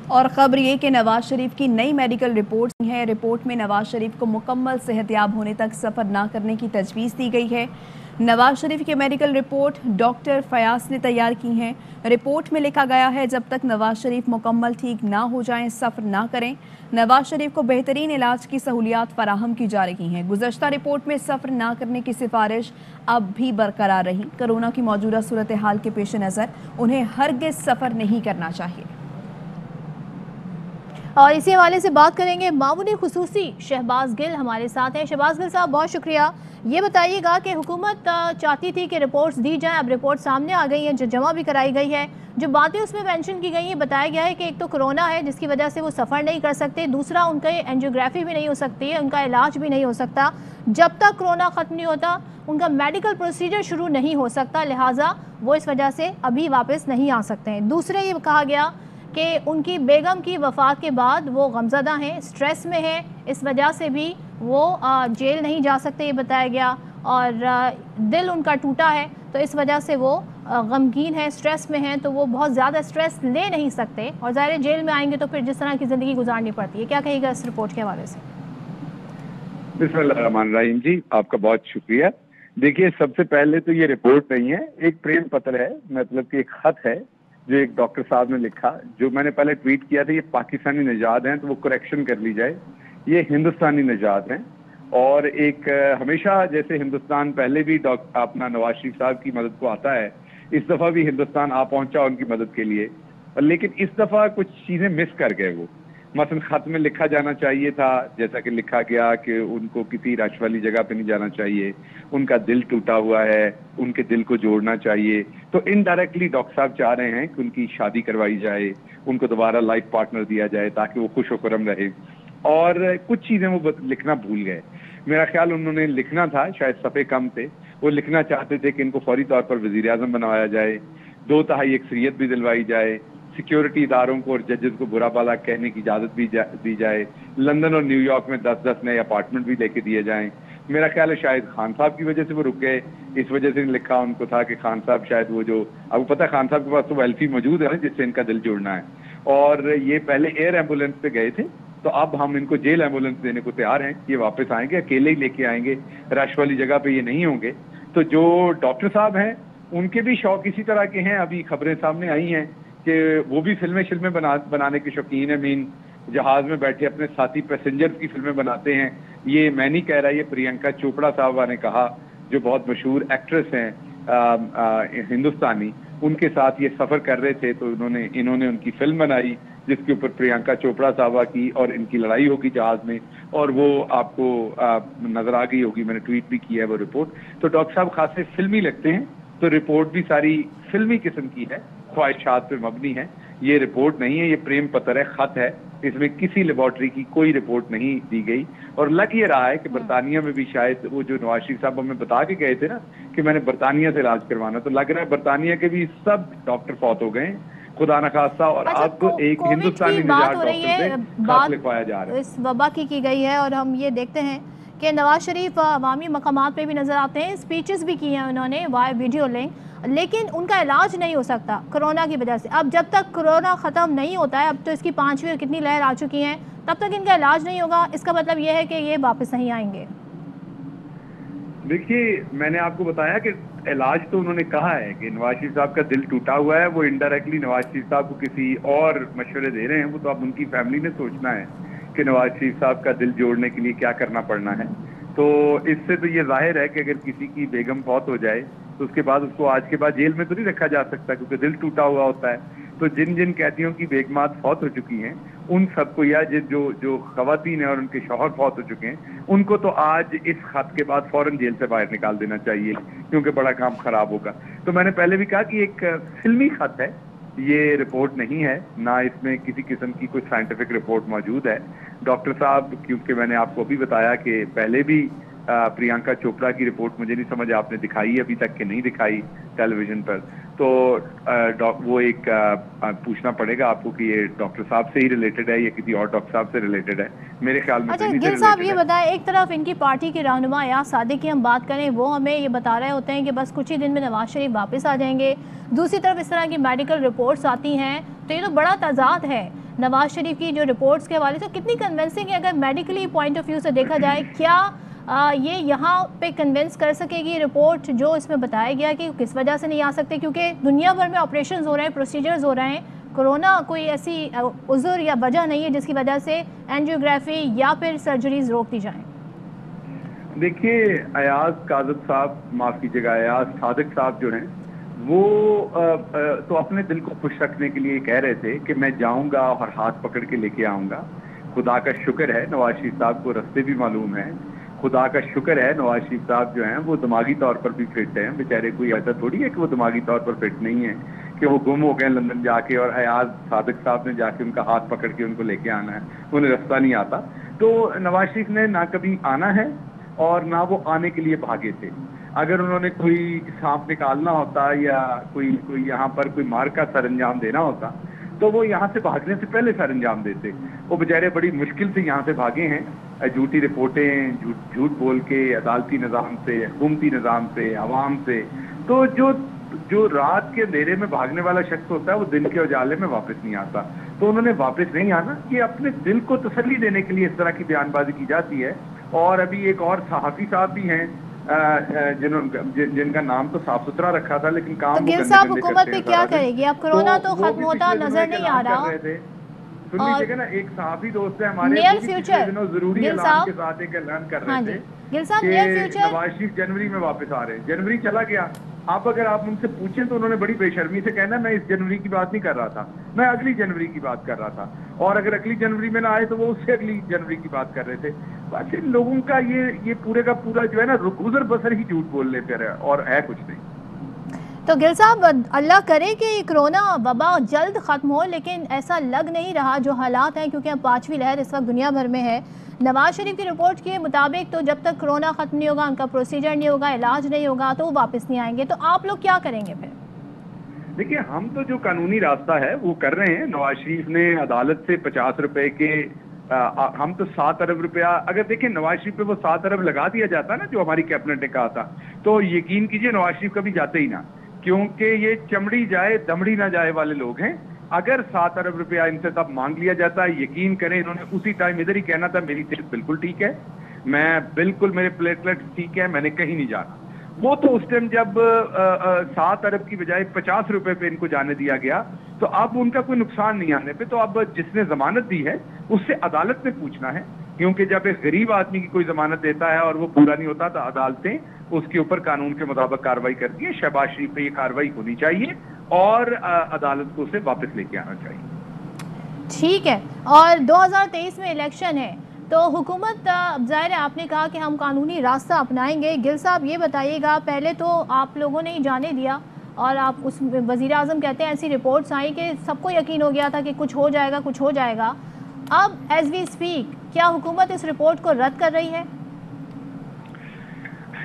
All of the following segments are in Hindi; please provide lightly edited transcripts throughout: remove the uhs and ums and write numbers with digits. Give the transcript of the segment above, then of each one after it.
और खबर ये कि नवाज शरीफ की नई मेडिकल रिपोर्ट है। रिपोर्ट में नवाज शरीफ को मुकम्मल सेहतयाब होने तक सफ़र न करने की तजवीज़ दी गई है। नवाज शरीफ की मेडिकल रिपोर्ट डॉक्टर फयाज ने तैयार की है। रिपोर्ट में लिखा गया है जब तक नवाज शरीफ मुकम्मल ठीक ना हो जाएं सफ़र ना करें। नवाज शरीफ को बेहतरीन इलाज की सहूलियात फराहम की जा रही हैं। गुज़श्ता रिपोर्ट में सफ़र ना करने की सिफारिश अब भी बरकरार रही। कोरोना की मौजूदा सूरत हाल के पेश नज़र उन्हें हरगिज़ सफ़र नहीं करना चाहिए। और इसी हवाले से बात करेंगे मामून खुसूसी शहबाज गिल हमारे साथ हैं। शहबाज गिल साहब, बहुत शुक्रिया। ये बताइएगा कि हुकूमत चाहती थी कि रिपोर्ट्स दी जाएं, अब रिपोर्ट सामने आ गई है, जो जमा भी कराई गई है। जो बातें उसमें मेंशन की गई हैं, बताया गया है कि एक तो कोरोना है जिसकी वजह से वो सफ़र नहीं कर सकते, दूसरा उनका एंजियोग्राफी भी नहीं हो सकती है, उनका इलाज भी नहीं हो सकता जब तक कोरोना ख़त्म नहीं होता, उनका मेडिकल प्रोसीजर शुरू नहीं हो सकता, लिहाजा वो इस वजह से अभी वापस नहीं आ सकते हैं। दूसरे ये कहा गया कि उनकी बेगम की वफ़ात के बाद वो गमज़दा हैं, स्ट्रेस में हैं, इस वजह से भी वो जेल नहीं जा सकते, ये बताया गया। और दिल उनका टूटा है तो इस वजह से वो गमगीन है, स्ट्रेस में हैं, तो वो बहुत ज़्यादा स्ट्रेस ले नहीं सकते और ज़ाहिर जेल में आएंगे तो फिर जिस तरह की ज़िंदगी गुजारनी पड़ती है। क्या कहेगा इस रिपोर्ट के हवाले से? बिस्मिल्लाहिर्रहमानिर्रहीम जी, आपका बहुत शुक्रिया। देखिए, सबसे पहले तो ये रिपोर्ट नहीं है, एक प्रेम पत्र है, मतलब कि एक खत है जो एक डॉक्टर साहब ने लिखा। जो मैंने पहले ट्वीट किया था, ये पाकिस्तानी निजात हैं तो वो करेक्शन कर ली जाए, ये हिंदुस्तानी निजात हैं। और एक हमेशा जैसे हिंदुस्तान पहले भी अपना नवाज शरीफ साहब की मदद को आता है, इस दफा भी हिंदुस्तान आ पहुंचा उनकी मदद के लिए। लेकिन इस दफा कुछ चीजें मिस कर गए वो। मसलन खत में लिखा जाना चाहिए था, जैसा कि लिखा गया कि उनको किसी रश वाली जगह पे नहीं जाना चाहिए, उनका दिल टूटा हुआ है, उनके दिल को जोड़ना चाहिए। तो इनडायरेक्टली डॉक्टर साहब चाह रहे हैं कि उनकी शादी करवाई जाए, उनको दोबारा लाइफ पार्टनर दिया जाए ताकि वो खुश खुरम रहे। और कुछ चीजें वो लिखना भूल गए। मेरा ख्याल उन्होंने लिखना था, शायद सफ़े कम थे, वो लिखना चाहते थे कि इनको फौरी तौर पर वजीर आजम बनवाया जाए, 2/3 अक्सरियत भी दिलवाई जाए, सिक्योरिटी इदारों को और जजेस को बुरा भला कहने की इजाजत भी दी जाए, लंदन और न्यूयॉर्क में 10-10 नए अपार्टमेंट भी लेके दिए जाएं। मेरा ख्याल है शायद खान साहब की वजह से वो रुक गए, इस वजह से लिखा उनको था कि खान साहब शायद वो जो, अब पता है खान साहब के पास तो वेल्फी मौजूद है ना जिससे इनका दिल जुड़ना है। और ये पहले एयर एम्बुलेंस पे गए थे, तो अब हम इनको जेल एम्बुलेंस देने को तैयार हैं। ये वापस आएंगे, अकेले ही लेके आएंगे, रश वाली जगह पे ये नहीं होंगे। तो जो डॉक्टर साहब हैं उनके भी शौक इसी तरह के हैं। अभी खबरें सामने आई हैं कि वो भी फिल्में बनाने के शौकीन है। मीन जहाज में बैठे अपने साथी पैसेंजर्स की फिल्में बनाते हैं। ये मैं नहीं कह रहा, ये प्रियंका चोपड़ा साहबा ने कहा, जो बहुत मशहूर एक्ट्रेस हैं हिंदुस्तानी, उनके साथ ये सफर कर रहे थे तो इन्होंने उनकी फिल्म बनाई जिसके ऊपर प्रियंका चोपड़ा साहबा की और इनकी लड़ाई होगी जहाज में, और वो आपको नजर आ गई होगी, मैंने ट्वीट भी किया है वो रिपोर्ट। तो डॉक्टर साहब खासे फिल्मी लगते हैं, तो रिपोर्ट भी सारी फिल्मी किस्म की है, ख्वाहिशात पे मबनी है। ये रिपोर्ट नहीं है, ये प्रेम पत्र है, खत है, इसमें किसी लेबॉर्ट्री की कोई रिपोर्ट नहीं दी गई। और लग ये रहा है कि बरतानिया में भी शायद वो जो नवाज शरीफ साहब हमें बता के गए थे ना कि मैंने बरतानिया से इलाज करवाना, तो लग रहा है बरतानिया के भी सब डॉक्टर फौत हो गए, खुदा न खास्ता। और अब एक हिंदुस्तानी निजात डॉक्टर से खत लिखवाया जा रहा है। इस वबा की गई है और हम ये देखते हैं कि नवाज शरीफ अवामी मकामात पे भी नजर आते हैं, स्पीचेस भी की हैं उन्होंने वाया वीडियो लिंक, लेकिन उनका इलाज नहीं हो सकता कोरोना की वजह से। अब जब तक कोरोना ख़त्म नहीं होता है, अब तो इसकी 5वीं और कितनी लहर आ चुकी हैं, तब तक इनका इलाज नहीं होगा। इसका मतलब ये है कि ये वापस नहीं आएंगे। देखिए, मैंने आपको बताया कि इलाज तो उन्होंने कहा है कि नवाज शरीफ साहब का दिल टूटा हुआ है, वो इनडायरेक्टली नवाज शरीफ साहब को किसी और मशवरे दे रहे हैं। वो तो अब उनकी फैमिली ने सोचना है कि नवाज शरीफ साहब का दिल जोड़ने के लिए क्या करना पड़ना है। तो इससे तो ये जाहिर है कि अगर किसी की बेगम फौत हो जाए तो उसके बाद उसको आज के बाद जेल में तो नहीं रखा जा सकता, क्योंकि दिल टूटा हुआ होता है। तो जिन जिन कैदियों की बेगमात फौत हो चुकी हैं उन सबको, या जो खवातीन हैं और उनके शौहर फौत हो चुके हैं, उनको तो आज इस खत के बाद फौरन जेल से बाहर निकाल देना चाहिए, क्योंकि बड़ा काम खराब होगा। तो मैंने पहले भी कहा कि एक फिल्मी खत है, ये रिपोर्ट नहीं है, ना इसमें किसी किस्म की कोई साइंटिफिक रिपोर्ट मौजूद है। डॉक्टर साहब, क्योंकि मैंने आपको अभी बताया कि पहले भी प्रियंका चोपड़ा की रिपोर्ट मुझे नहीं समझ आपने दिखाई अभी तक कि नहीं दिखाई टेलीविजन पर, तो वो एक पूछना पड़ेगा आपको कि ये डॉक्टर साहब से ही रिलेटेड है या किसी और डॉक्टर साहब से रिलेटेड है। मेरे ख्याल में अच्छा गिल साहब, ये बताएं, एक तरफ इनकी पार्टी के रहनुमा या सादिक की हम बात करें, वो हमें ये बता रहे होते हैं कि बस कुछ ही दिन में नवाज शरीफ वापस आ जाएंगे, दूसरी तरफ इस तरह की मेडिकल रिपोर्ट्स आती हैं, तो ये तो बड़ा तजाद है। नवाज शरीफ की जो रिपोर्ट्स के हवाले से कितनी कन्विंसिंग है अगर मेडिकली पॉइंट ऑफ व्यू से देखा जाए? क्या ये यहाँ पे कन्विंस कर सकेगी रिपोर्ट जो इसमें बताया गया कि किस वजह से नहीं आ सकते? क्योंकि दुनिया भर में ऑपरेशन हो रहे हैं, प्रोसीजर्स हो रहे हैं, कोरोना कोई ऐसी उज़र या वजह नहीं है जिसकी वजह से एंजियोग्राफी या फिर सर्जरीज रोक दी जाएं। देखिए, अयाज काज़म साहब, माफ कीजिएगा, अयाज सादिक साहब जो हैं वो तो अपने दिल को खुश रखने के लिए कह रहे थे कि मैं जाऊंगा और हाथ पकड़ के लेके आऊंगा। खुदा का शुक्र है नवाज शरीफ साहब को रास्ते भी मालूम है। खुदा का शुक्र है नवाज शरीफ साहब जो हैं वो दिमागी तौर पर भी फिट हैं। बेचारे कोई ऐसा थोड़ी है कि वो दिमागी तौर पर फिट नहीं है कि वो गुम हो गए लंदन जाके और अयाज सादिक साहब ने जाके उनका हाथ पकड़ के उनको लेके आना है, उन्हें रास्ता नहीं आता। तो नवाज शरीफ ने ना कभी आना है और ना वो आने के लिए भागे थे। अगर उन्होंने कोई सांप निकालना होता या कोई यहाँ पर कोई मार का सरंजाम देना होता तो वो यहाँ से भागने से पहले सरंजाम देते। वो बेचारे बड़ी मुश्किल से यहाँ से भागे हैं, झूठी रिपोर्टें, झूठ बोल के अदालती निज़ाम से, हुकूमती निज़ाम से, अवाम से। तो जो रात के अंधेरे में भागने वाला शख्स होता है वो दिन के उजाले में वापस नहीं आता। तो उन्होंने वापस नहीं आना, ये अपने दिल को तसल्ली देने के लिए इस तरह की बयानबाजी की जाती है। और अभी एक और सहाफ़ी साहब भी हैं जिनका नाम तो साफ सुथरा रखा था लेकिन काम तो गिल साहब हुकूमत पे क्या करेगी? अब कोरोना तो खत्म होता नजर नहीं आ रहा। सुन लीजिएगा ना, एक सहाफ़ी दोस्त है हमारे, नियर फ्यूचर जरूरी ऐलान के साथ एक ऐलान कर रहे थे गिल साहब, नियर फ्यूचर नवाज शरीफ जनवरी में वापस आ रहे हैं। जनवरी चला गया, आप अगर आप उनसे पूछें तो उन्होंने बड़ी बेशर्मी से कहना मैं इस जनवरी की बात नहीं कर रहा था, मैं अगली जनवरी की बात कर रहा था। और अगर अगली जनवरी में ना आए तो वो उससे अगली जनवरी की बात कर रहे थे। बस इन लोगों का ये पूरे का पूरा जो है ना गुजर बसर ही झूठ बोलने पर है और है कुछ नहीं। तो गिल साहब, अल्लाह करे कि कोरोना वबा जल्द ख़त्म हो, लेकिन ऐसा लग नहीं रहा जो हालात हैं, क्योंकि अब 5वीं लहर इस वक्त दुनिया भर में है। नवाज शरीफ की रिपोर्ट के मुताबिक तो जब तक कोरोना ख़त्म नहीं होगा, उनका प्रोसीजर नहीं होगा, इलाज नहीं होगा, तो वो वापस नहीं आएंगे। तो आप लोग क्या करेंगे फिर? देखिए, हम तो जो कानूनी रास्ता है वो कर रहे हैं। नवाज शरीफ ने अदालत से 50 रुपए के हम तो 7 अरब रुपया, अगर देखिए नवाज शरीफ पे वो 7 अरब लगा दिया जाता ना जो हमारी कैबिनेट ने कहा था, तो यकीन कीजिए नवाज शरीफ कभी जाते ही ना, क्योंकि ये चमड़ी जाए दमड़ी ना जाए वाले लोग हैं। अगर 7 अरब रुपया इनसे तब मांग लिया जाता है, यकीन करें इन्होंने उसी टाइम इधर ही कहना था मेरी सेहत बिल्कुल ठीक है, मैं बिल्कुल, मेरे प्लेटलेट ठीक है, मैंने कहीं नहीं जाना। वो तो उस टाइम जब 7 अरब की बजाय 50 रुपए पे इनको जाने दिया गया, तो अब उनका कोई नुकसान नहीं आने पे तो अब जिसने जमानत दी है उससे अदालत में पूछना है, क्योंकि जब एक गरीब आदमी की कोई जमानत देता है और वो पूरा नहीं होता तो अदालतें उसके ऊपर कानून के मुताबिक कार्रवाई करती है। शहबाज शरीफ पे ये कार्रवाई होनी चाहिए और अदालत को उसे वापस लेके आना चाहिए। ठीक है। और 2023 में इलेक्शन है, तो हुकूमत, ज़ाहिर है आपने कहा कि हम कानूनी रास्ता अपनाएंगे। गिल साहब ये बताइएगा, पहले तो आप लोगों ने ही जाने दिया और आप उस वज़ीर आज़म कहते हैं ऐसी रिपोर्ट्स आई कि सबको यकीन हो गया था कि कुछ हो जाएगा, कुछ हो जाएगा। अब एज वी स्पीक क्या हुकूमत इस रिपोर्ट को रद्द कर रही है?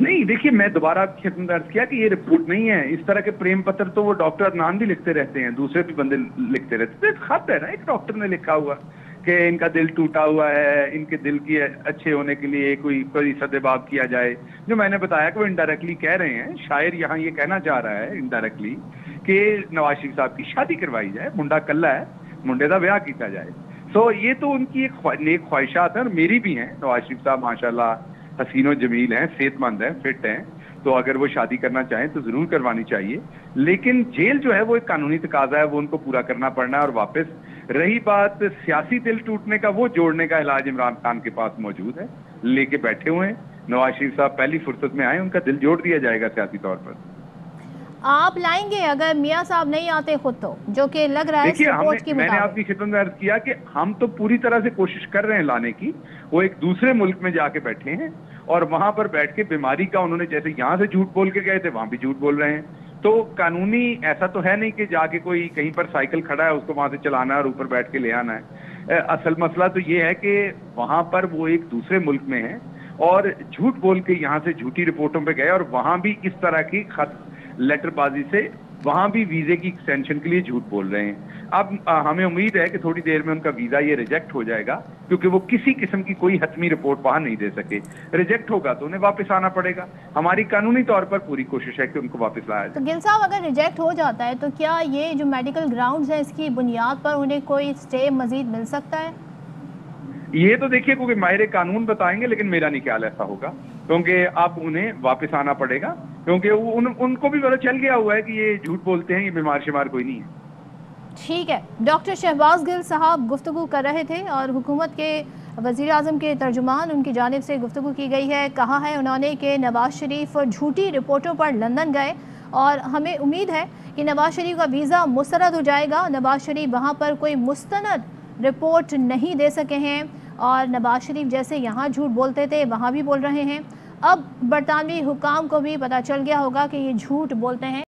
नहीं, देखिए, मैं दोबारा आपकी खिदमत अर्ज किया कि ये रिपोर्ट नहीं है। इस तरह के प्रेम पत्र तो वो डॉक्टर अदनान भी लिखते रहते हैं, दूसरे भी बंदे लिखते रहते हैं। खत है ना, एक डॉक्टर ने लिखा हुआ कि इनका दिल टूटा हुआ है, इनके दिल की अच्छे होने के लिए कोई सदेबाब किया जाए। जो मैंने बताया कि वो इनडायरेक्टली कह रहे हैं, शायर यहाँ ये कहना चाह रहा है इनडायरेक्टली कि नवाज शरीफ साहब की शादी करवाई जाए, मुंडा कल्ला है, मुंडे का ब्याह किया जाए। तो ये तो उनकी एक नेक ख्वाहिशात है और मेरी भी हैं। नवाज शरीफ साहब माशाल्लाह हसीनो जमील हैं, सेहतमंद हैं, फिट हैं, तो अगर वो शादी करना चाहें तो जरूर करवानी चाहिए। लेकिन जेल जो है वो एक कानूनी तकाजा है, वो उनको पूरा करना पड़ना है। और वापस रही बात सियासी दिल टूटने का, वो जोड़ने का इलाज इमरान खान के पास मौजूद है, लेके बैठे हुए हैं। नवाज शरीफ साहब पहली फुर्सत में आए, उनका दिल जोड़ दिया जाएगा सियासी तौर पर। आप लाएंगे अगर मियां साहब नहीं आते खुद, तो जो कि लग रहा है रिपोर्ट की मैंने आपकी खिदमत में अर्ज किया कि हम तो पूरी तरह से कोशिश कर रहे हैं लाने की। वो एक दूसरे मुल्क में जाके बैठे हैं और वहां पर बैठ के बीमारी का उन्होंने, जैसे यहाँ से झूठ बोल के गए थे वहां भी झूठ बोल रहे हैं। तो कानूनी ऐसा तो है नहीं कि जाके कोई कहीं पर साइकिल खड़ा है उसको वहां से चलाना है और ऊपर बैठ के ले आना है। असल मसला तो ये है कि वहां पर वो एक दूसरे मुल्क में है और झूठ बोल के यहाँ से झूठी रिपोर्टों पे गए और वहां भी इस तरह की खत लेटरबाजी से वहां भी वीजे की एक्सटेंशन के लिए झूठ बोल रहे हैं। अब हमें उम्मीद है कि थोड़ी देर में उनका वीजा ये रिजेक्ट हो जाएगा, क्योंकि वो किसी किस्म की कोई हतमी रिपोर्ट वहां नहीं दे सके। रिजेक्ट होगा तो उन्हें वापस आना पड़ेगा। हमारी कानूनी तौर पर पूरी कोशिश है कि उनको वापस लाया जाए। तो गिल साहब, अगर रिजेक्ट हो जाता है तो क्या ये जो मेडिकल ग्राउंड्स है इसकी बुनियाद पर उन्हें कोई स्टे मजीद मिल सकता है? ये तो देखिए, क्योंकि माहिर कानून बताएंगे, लेकिन मेरा नहीं ख्याल ऐसा होगा, क्योंकि अब उन्हें वापस आना पड़ेगा, क्योंकि उनको भी पता चल गया हुआ है कि ये झूठ बोलते हैं, ये बीमार शिमार कोई नहीं है। ठीक है, डॉक्टर शहबाज गिल साहब गुफ्तगू कर रहे थे और हुकूमत के वज़ीर आज़म के तर्जुमान उनकी जानिब से गुफ्तगू की गई है। कहा है उन्होंने कि नवाज शरीफ झूठी रिपोर्टों पर लंदन गए और हमें उम्मीद है कि नवाज शरीफ का वीज़ा मुस्तरद हो जाएगा। नवाज शरीफ वहाँ पर कोई मुस्तनद रिपोर्ट नहीं दे सके हैं और नवाज शरीफ जैसे यहाँ झूठ बोलते थे वहाँ भी बोल रहे हैं। अब बरतानवी हुकाम को भी पता चल गया होगा कि ये झूठ बोलते हैं।